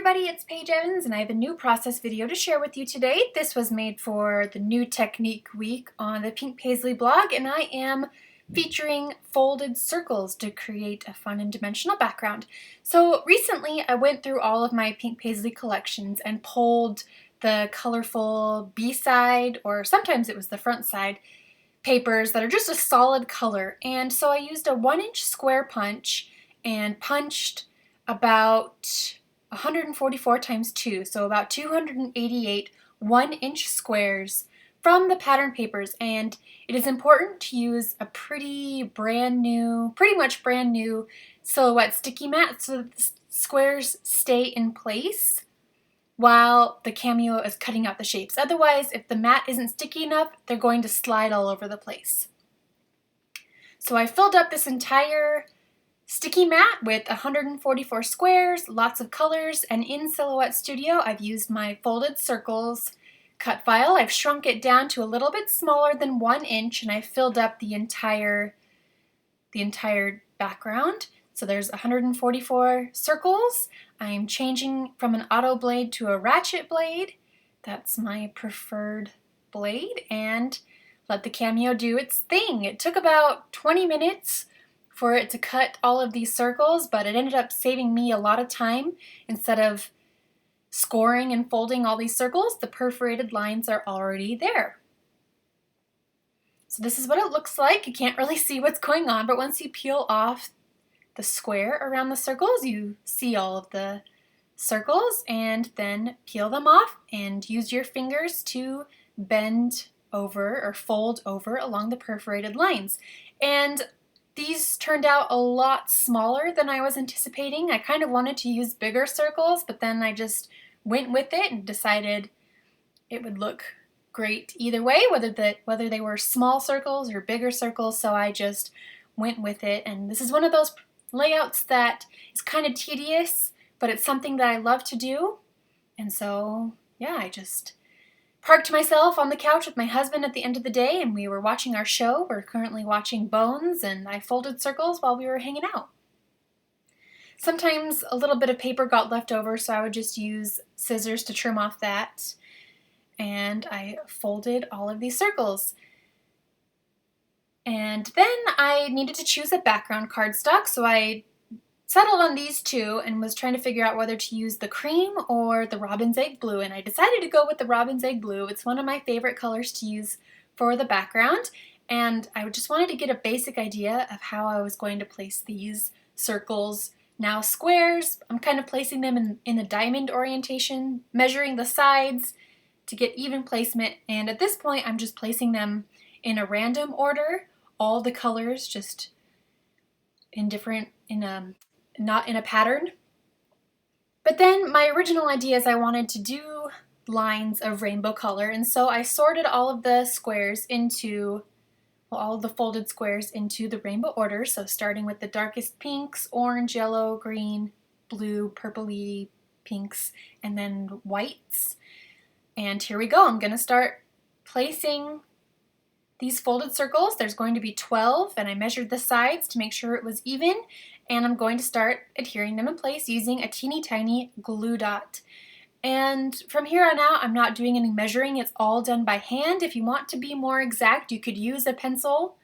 everybody, it's Paige and I have a new process video to share with you today. This was made for the New Technique Week on the Pink Paislee blog, and I am featuring folded circles to create a fun and dimensional background. So recently I went through all of my Pink Paislee collections and pulled the colorful B-side, or sometimes it was the front side, papers that are just a solid color. And so I used a 1-inch square punch and punched about 144 times 2, so about 288 1-inch squares from the pattern papers. And it is important to use a pretty much brand new silhouette sticky mat so that the squares stay in place while the cameo is cutting out the shapes. Otherwise, if the mat isn't sticky enough, they're going to slide all over the place. So I filled up this entire sticky mat with 144 squares, lots of colors, and in Silhouette Studio I've used my folded circles cut file. I've shrunk it down to a little bit smaller than 1 inch, and I filled up the entire background. So there's 144 circles. I'm changing from an auto blade to a ratchet blade. That's my preferred blade, and let the cameo do its thing. It took about 20 minutes for it to cut all of these circles, but it ended up saving me a lot of time. Instead of scoring and folding all these circles, the perforated lines are already there. So this is what it looks like. You can't really see what's going on, but once you peel off the square around the circles, you see all of the circles, and then peel them off and use your fingers to bend over or fold over along the perforated lines. And these turned out a lot smaller than I was anticipating. I kind of wanted to use bigger circles, but then I just went with it and decided it would look great either way, whether they were small circles or bigger circles, so I just went with it. And this is one of those layouts that is kind of tedious, but it's something that I love to do. And so, yeah, I just parked myself on the couch with my husband at the end of the day, and we were watching our show. We're currently watching Bones, and I folded circles while we were hanging out. Sometimes a little bit of paper got left over, so I would just use scissors to trim off that. And I folded all of these circles. And then I needed to choose a background cardstock, so I settled on these two and was trying to figure out whether to use the cream or the robin's egg blue, and I decided to go with the robin's egg blue. It's one of my favorite colors to use for the background, and I just wanted to get a basic idea of how I was going to place these circles. Now squares, I'm kind of placing them in a diamond orientation, measuring the sides to get even placement, and at this point I'm just placing them in a random order, all the colors just not in a pattern. But then my original idea is I wanted to do lines of rainbow color, and so I sorted all of the squares into, all of the folded squares into the rainbow order. So starting with the darkest pinks, orange, yellow, green, blue, purpley pinks, and then whites. And here we go. I'm going to start placing these folded circles. There's going to be 12, and I measured the sides to make sure it was even, and I'm going to start adhering them in place using a teeny tiny glue dot. And from here on out, I'm not doing any measuring. It's all done by hand. If you want to be more exact, you could use a pencil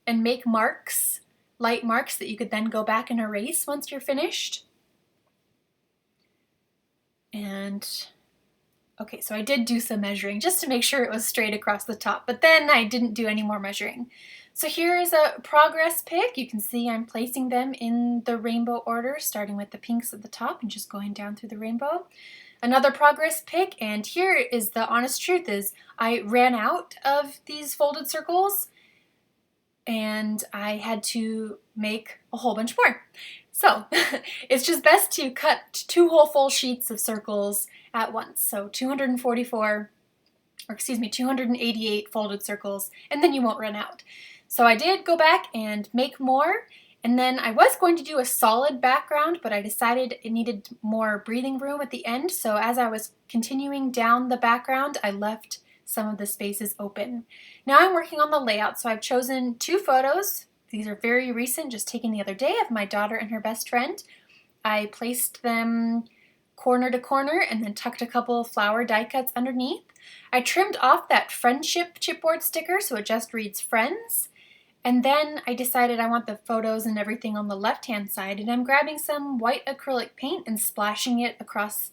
and make marks, light marks that you could then go back and erase once you're finished. And okay, so I did do some measuring just to make sure it was straight across the top, but then I didn't do any more measuring. So here is a progress pic. You can see I'm placing them in the rainbow order, starting with the pinks at the top and just going down through the rainbow. Another progress pic, and here is the honest truth is I ran out of these folded circles and I had to make a whole bunch more. So it's just best to cut 2 whole full sheets of circles at once. So 288 folded circles, and then you won't run out. So I did go back and make more, and then I was going to do a solid background, but I decided it needed more breathing room at the end. So as I was continuing down the background, I left some of the spaces open. Now I'm working on the layout, so I've chosen 2 photos. These are very recent, just taken the other day, of my daughter and her best friend. I placed them corner to corner and then tucked a couple flower die cuts underneath. I trimmed off that friendship chipboard sticker so it just reads friends. And then I decided I want the photos and everything on the left-hand side, and I'm grabbing some white acrylic paint and splashing it across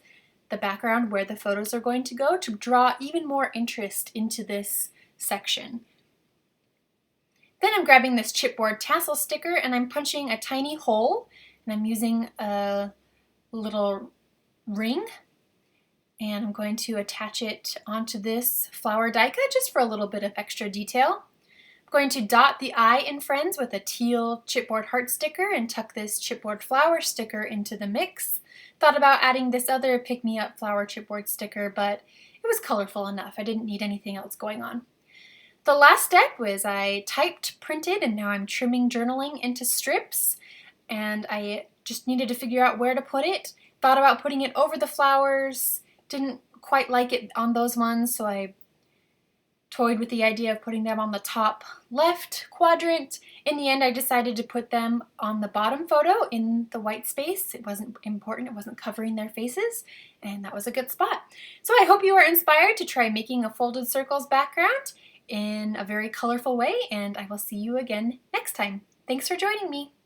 the background where the photos are going to go to draw even more interest into this section. Then I'm grabbing this chipboard tassel sticker and I'm punching a tiny hole, and I'm using a little ring, and I'm going to attach it onto this flower die cut just for a little bit of extra detail. I'm going to dot the I in friends with a teal chipboard heart sticker and tuck this chipboard flower sticker into the mix. Thought about adding this other pick-me-up flower chipboard sticker, but it was colorful enough. I didn't need anything else going on. The last step was I typed, printed, and now I'm trimming journaling into strips, and I just needed to figure out where to put it. Thought about putting it over the flowers, didn't quite like it on those ones, so I toyed with the idea of putting them on the top left quadrant. In the end, I decided to put them on the bottom photo in the white space. It wasn't important, it wasn't covering their faces, and that was a good spot. So I hope you are inspired to try making a folded circles background in a very colorful way, and I will see you again next time. Thanks for joining me.